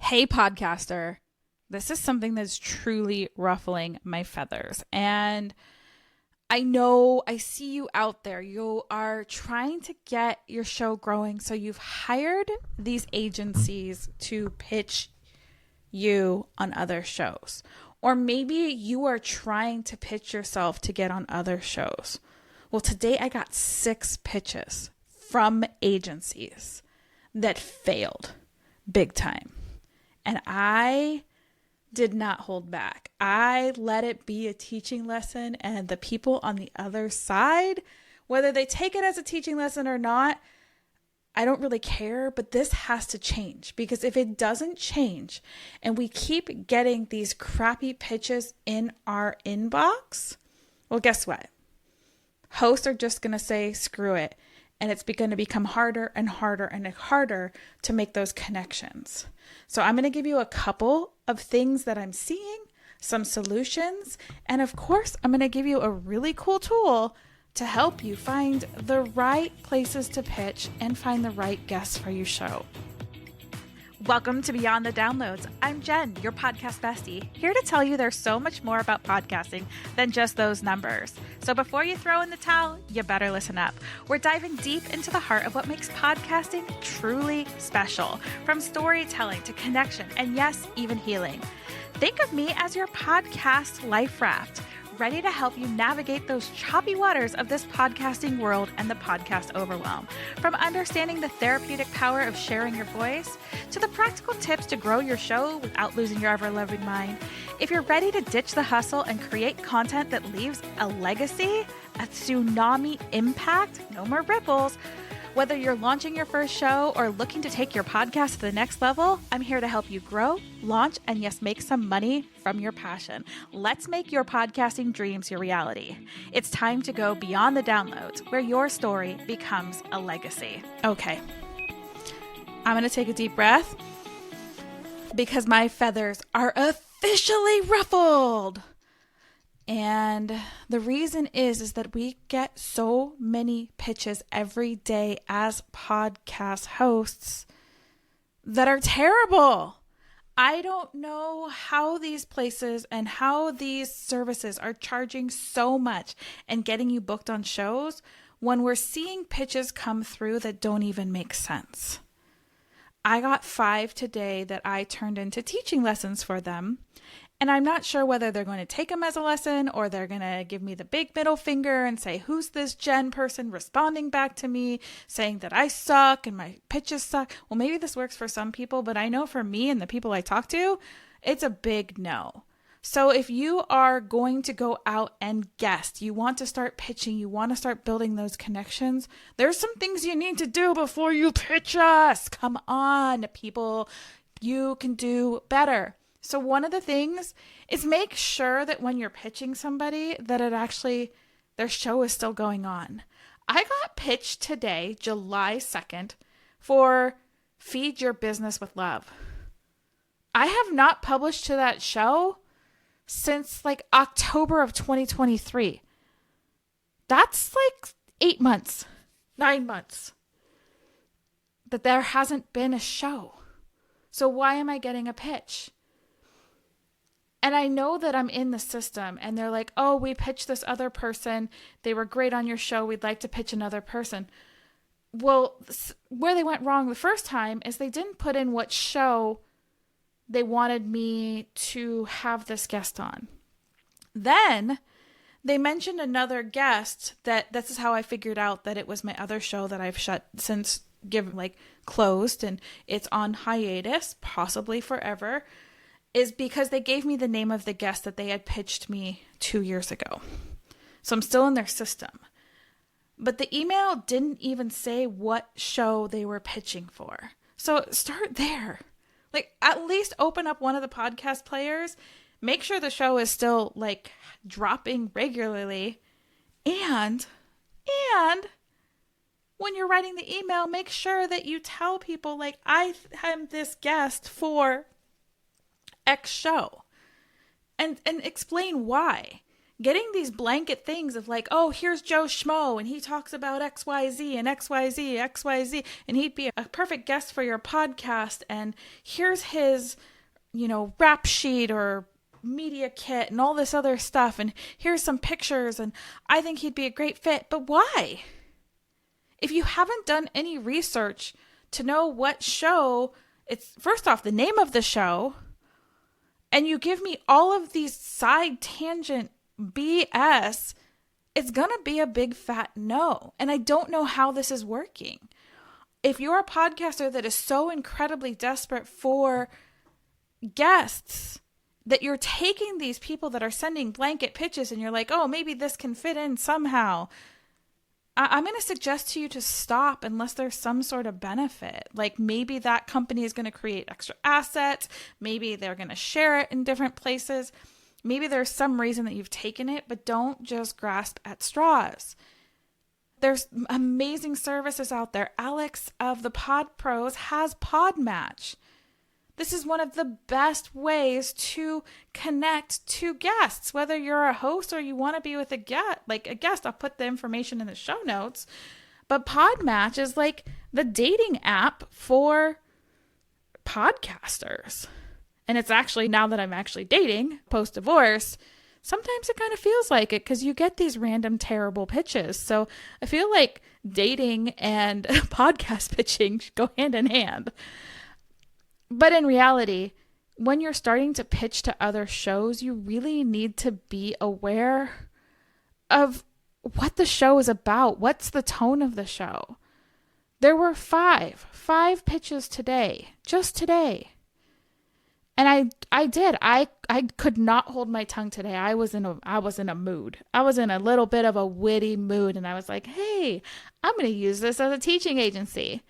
Hey, podcaster. This is something that's truly ruffling my feathers. And I know I see you out there. You are trying to get your show growing. So you've hired these agencies to pitch you on other shows. Or maybe you are trying to pitch yourself to get on other shows. Well, today I got 6 pitches from agencies that failed big time. And I did not hold back. I let it be a teaching lesson, and the people on the other side, whether they take it as a teaching lesson or not, I don't really care, but this has to change, because if it doesn't change and we keep getting these crappy pitches in our inbox, well, guess what? Hosts are just going to say, screw it. And it's going to become harder and harder and harder to make those connections. So I'm going to give you a couple of things that I'm seeing, some solutions, and of course, I'm going to give you a really cool tool to help you find the right places to pitch and find the right guests for your show. Welcome to Beyond the Downloads. I'm Jen, your podcast bestie, here to tell you there's so much more about podcasting than just those numbers. So before you throw in the towel, you better listen up. We're diving deep into the heart of what makes podcasting truly special, from storytelling to connection, and yes, even healing. Think of me as your podcast life raft, ready to help you navigate those choppy waters of this podcasting world and the podcast overwhelm. From understanding the therapeutic power of sharing your voice to the practical tips to grow your show without losing your ever-loving mind. If you're ready to ditch the hustle and create content that leaves a legacy, a tsunami impact, no more ripples. Whether you're launching your first show or looking to take your podcast to the next level, I'm here to help you grow, launch, and yes, make some money from your passion. Let's make your podcasting dreams your reality. It's time to go beyond the downloads, where your story becomes a legacy. Okay, I'm going to take a deep breath because my feathers are officially ruffled. And the reason is that we get so many pitches every day as podcast hosts that are terrible. I don't know how these places and how these services are charging so much and getting you booked on shows when we're seeing pitches come through that don't even make sense. I got 5 today that I turned into teaching lessons for them. And I'm not sure whether they're going to take them as a lesson or they're going to give me the big middle finger and say, who's this Jen person responding back to me saying that I suck and my pitches suck? Well, maybe this works for some people, but I know for me and the people I talk to, it's a big no. So if you are going to go out and guest, you want to start pitching, you want to start building those connections, there's some things you need to do before you pitch us. Come on, people, you can do better. So one of the things is make sure that when you're pitching somebody that it actually, their show is still going on. I got pitched today, July 2nd, for Feed Your Business with Love. I have not published to that show since like October of 2023. That's like 8 months, 9 months that there hasn't been a show. So why am I getting a pitch? And I know that I'm in the system and they're like, oh, we pitched this other person. They were great on your show. We'd like to pitch another person. Well, where they went wrong the first time is they didn't put in what show they wanted me to have this guest on. Then they mentioned another guest that this is how I figured out that it was my other show that I've closed and it's on hiatus, possibly forever. Is because they gave me the name of the guest that they had pitched me 2 years ago. So I'm still in their system. But the email didn't even say what show they were pitching for. So start there. Like, at least open up one of the podcast players. Make sure the show is still, like, dropping regularly. And when you're writing the email, make sure that you tell people, like, I am this guest for X show and explain why. getting these blanket things of like, oh, here's Joe Schmo and he talks about XYZ and XYZ, XYZ, and he'd be a perfect guest for your podcast. And here's his, rap sheet or media kit and all this other stuff. And here's some pictures. And I think he'd be a great fit. But why? If you haven't done any research to know what show, it's first off the name of the show, and you give me all of these side tangent BS, it's going to be a big fat no. And I don't know how this is working. If you're a podcaster that is so incredibly desperate for guests that you're taking these people that are sending blanket pitches and you're like, oh, maybe this can fit in somehow, I'm going to suggest to you to stop unless there's some sort of benefit. Like maybe that company is going to create extra assets. Maybe they're going to share it in different places. Maybe there's some reason that you've taken it, but don't just grasp at straws. There's amazing services out there. Alex of the Pod Pros has Podmatch. This is one of the best ways to connect to guests, whether you're a host or you want to be with a guest. I'll put the information in the show notes. But Podmatch is like the dating app for podcasters. And it's actually, now that I'm actually dating post-divorce, sometimes it kind of feels like it because you get these random terrible pitches. So I feel like dating and podcast pitching go hand in hand. But in reality, when you're starting to pitch to other shows, you really need to be aware of what the show is about. What's the tone of the show? There were five pitches today, just today. And I could not hold my tongue today. I was in a mood. I was in a little bit of a witty mood. And I was like, hey, I'm going to use this as a teaching agency.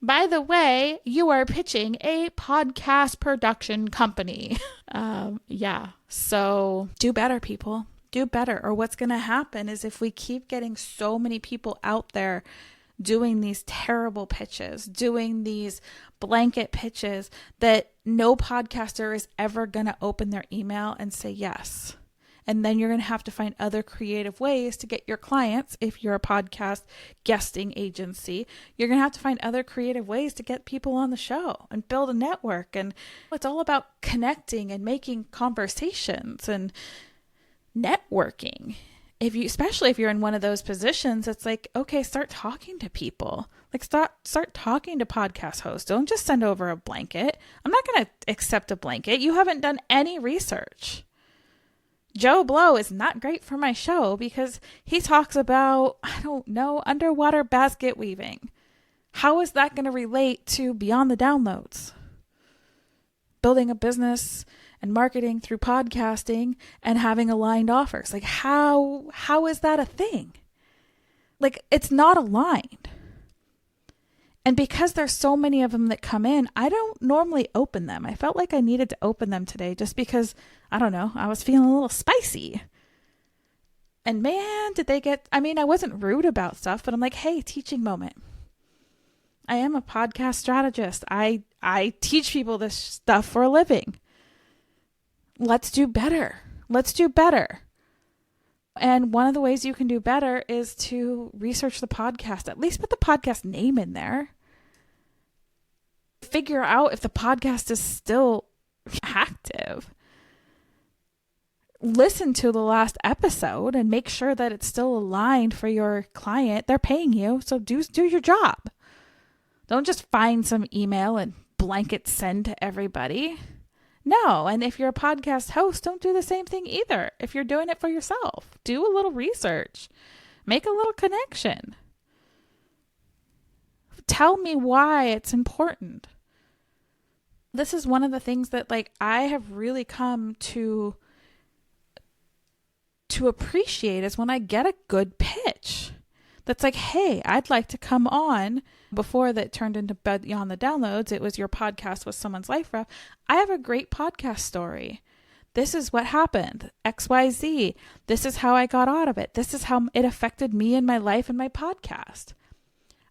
By the way, you are pitching a podcast production company. So do better, people. Do better. Or what's going to happen is if we keep getting so many people out there doing these terrible pitches, doing these blanket pitches, that no podcaster is ever going to open their email and say yes. And then you're going to have to find other creative ways to get your clients. If you're a podcast guesting agency, you're going to have to find other creative ways to get people on the show and build a network. And it's all about connecting and making conversations and networking. Especially if you're in one of those positions, it's like, okay, start talking to people. Like start talking to podcast hosts. Don't just send over a blanket. I'm not going to accept a blanket. You haven't done any research. Joe Blow is not great for my show because he talks about, underwater basket weaving. How is that going to relate to Beyond the Downloads? Building a business and marketing through podcasting and having aligned offers. Like how is that a thing? Like it's not aligned. And because there's so many of them that come in, I don't normally open them. I felt like I needed to open them today just because, I was feeling a little spicy. And man, I wasn't rude about stuff, but I'm like, hey, teaching moment. I am a podcast strategist. I teach people this stuff for a living. Let's do better. And one of the ways you can do better is to research the podcast, at least put the podcast name in there. Figure out if the podcast is still active. Listen to the last episode and make sure that it's still aligned for your client. They're paying you, so do your job. Don't just find some email and blanket send to everybody. No, and if you're a podcast host, don't do the same thing either. If you're doing it for yourself, do a little research. Make a little connection. Tell me why it's important. This is one of the things that I have really come to appreciate is when I get a good pitch. That's like, hey, I'd like to come on. Before that turned into Beyond the Downloads, it was your podcast with someone's life rep. I have a great podcast story. This is what happened. XYZ. This is how I got out of it. This is how it affected me and my life and my podcast.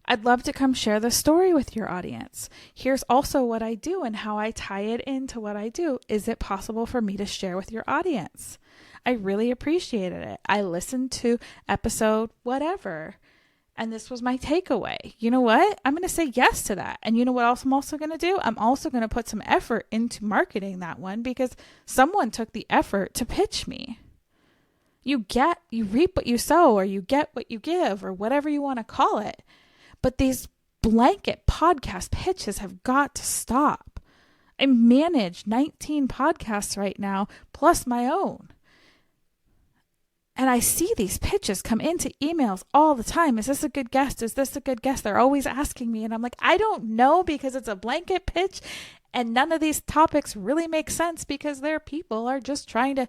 I'd love to come share the story with your audience. Here's also what I do and how I tie it into what I do. Is it possible for me to share with your audience? I really appreciated it. I listened to episode whatever, and this was my takeaway. You know what? I'm going to say yes to that. And you know what else I'm also going to do? I'm also going to put some effort into marketing that one because someone took the effort to pitch me. You reap what you sow, or you get what you give, or whatever you want to call it. But these blanket podcast pitches have got to stop. I manage 19 podcasts right now, plus my own. And I see these pitches come into emails all the time. Is this a good guest? Is this a good guest? They're always asking me. And I'm like, I don't know, because it's a blanket pitch. And none of these topics really make sense because their people are just trying to,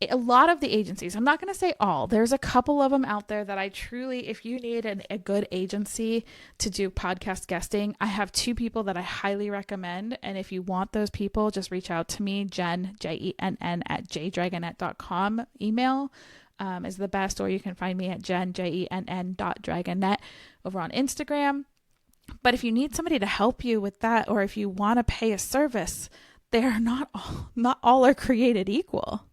a lot of the agencies, I'm not going to say all, there's a couple of them out there that I truly, if you need a good agency to do podcast guesting, I have 2 people that I highly recommend. And if you want those people, just reach out to me, Jen, Jenn, at jdragonet.com. Email is the best, or you can find me at jenn.dragonet over on Instagram. But if you need somebody to help you with that, or if you want to pay a service, they're not all are created equal.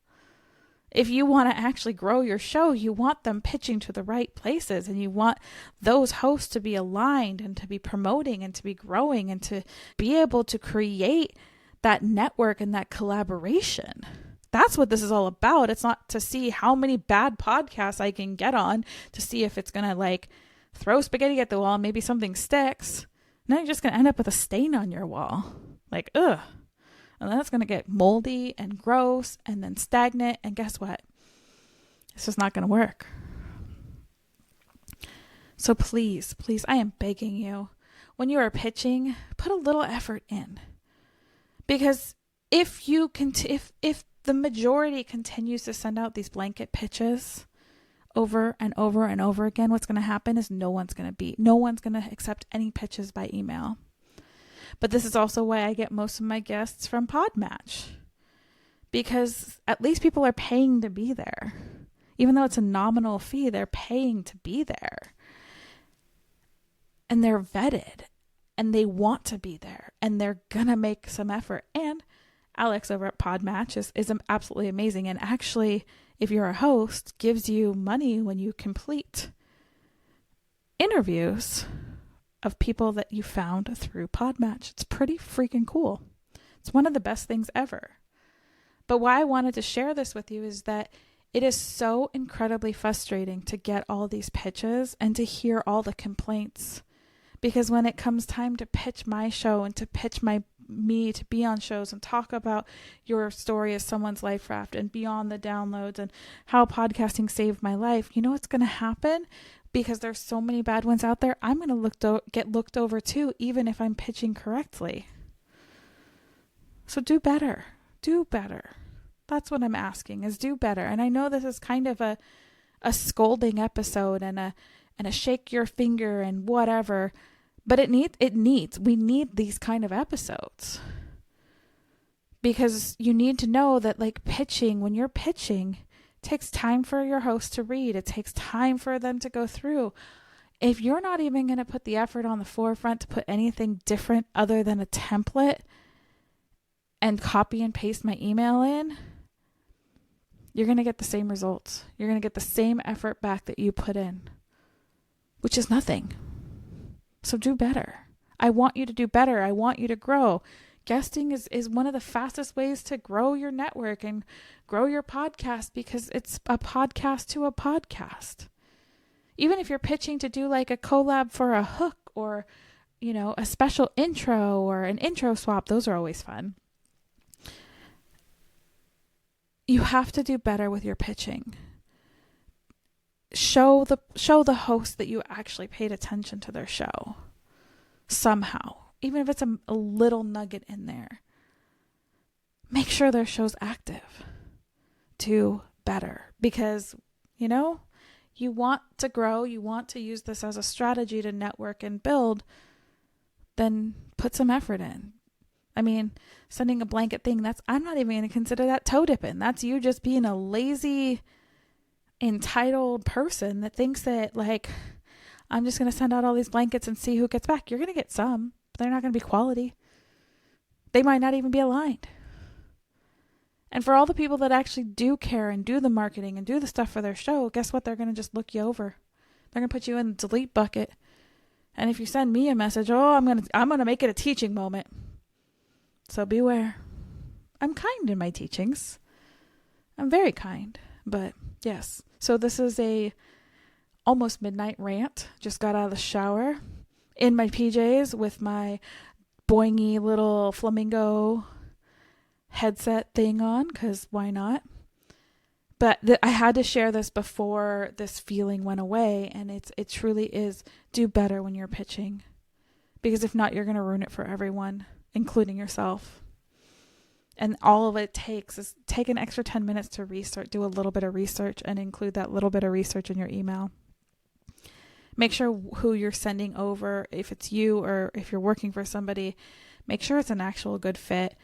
If you want to actually grow your show, you want them pitching to the right places, and you want those hosts to be aligned and to be promoting and to be growing and to be able to create that network and that collaboration. That's what this is all about. It's not to see how many bad podcasts I can get on to see if it's going to throw spaghetti at the wall and maybe something sticks. And then you're just going to end up with a stain on your wall. Ugh. And then it's going to get moldy and gross and then stagnant. And guess what? It's just not going to work. So please, I am begging you, when you are pitching, put a little effort in. Because if the majority continues to send out these blanket pitches over and over and over again, what's going to happen is no one's going to accept any pitches by email. But this is also why I get most of my guests from Podmatch, because at least people are paying to be there. Even though it's a nominal fee, they're paying to be there. And they're vetted, and they want to be there, and they're going to make some effort. And Alex over at Podmatch is absolutely amazing. And actually, if you're a host, gives you money when you complete interviews of people that you found through Podmatch. It's pretty freaking cool. It's one of the best things ever. But why I wanted to share this with you is that it is so incredibly frustrating to get all these pitches and to hear all the complaints. Because when it comes time to pitch my show and to pitch me to be on shows and talk about your story as someone's life raft and beyond the downloads and how podcasting saved my life, you know what's going to happen? Because there's so many bad ones out there, I'm going to get looked over too, even if I'm pitching correctly. So do better. Do better. That's what I'm asking, is do better. And I know this is kind of a scolding episode and a shake your finger and whatever, but we need these kind of episodes. Because you need to know that when you're pitching, it takes time for your host to read. It takes time for them to go through. If you're not even going to put the effort on the forefront to put anything different other than a template and copy and paste my email in, you're going to get the same results. You're going to get the same effort back that you put in, which is nothing. So do better. I want you to do better. I want you to grow. Guesting is one of the fastest ways to grow your network and grow your podcast, because it's a podcast to a podcast. Even if you're pitching to do a collab for a hook or, a special intro or an intro swap, those are always fun. You have to do better with your pitching. Show the host that you actually paid attention to their show somehow. Even if it's a little nugget in there. Make sure their show's active. Do better. Because, you want to grow. You want to use this as a strategy to network and build. Then put some effort in. I mean, sending a blanket thing, I'm not even going to consider that toe dipping. That's you just being a lazy, entitled person that thinks that, I'm just going to send out all these blankets and see who gets back. You're going to get some, but they're not going to be quality. They might not even be aligned. And for all the people that actually do care and do the marketing and do the stuff for their show, guess what? They're going to just look you over. They're going to put you in the delete bucket. And if you send me a message, I'm going to make it a teaching moment. So beware. I'm kind in my teachings. I'm very kind, but yes. So this is a almost midnight rant. Just got out of the shower in my PJs with my boingy little flamingo headset thing on, because why not? But I had to share this before this feeling went away, and it truly is do better when you're pitching, because if not, you're going to ruin it for everyone, including yourself. And all of it takes is take an extra 10 minutes to research, do a little bit of research, and include that little bit of research in your email. Make sure who you're sending over, if it's you or if you're working for somebody, make sure it's an actual good fit.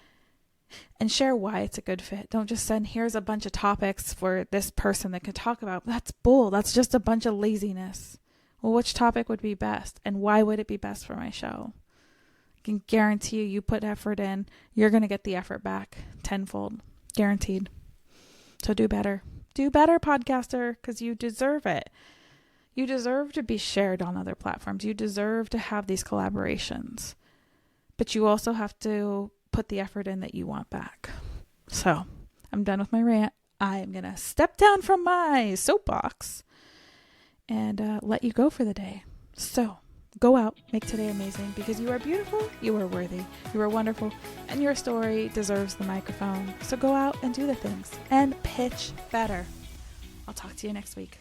And share why it's a good fit. Don't just send, here's a bunch of topics for this person that could talk about. That's bull. That's just a bunch of laziness. Well, which topic would be best? And why would it be best for my show? I can guarantee you put effort in, you're going to get the effort back tenfold. Guaranteed. So do better. Do better, podcaster, because you deserve it. You deserve to be shared on other platforms. You deserve to have these collaborations. But you also have to put the effort in that you want back. So I'm done with my rant. I am going to step down from my soapbox and let you go for the day. So go out, make today amazing, because you are beautiful, you are worthy, you are wonderful, and your story deserves the microphone. So go out and do the things and pitch better. I'll talk to you next week.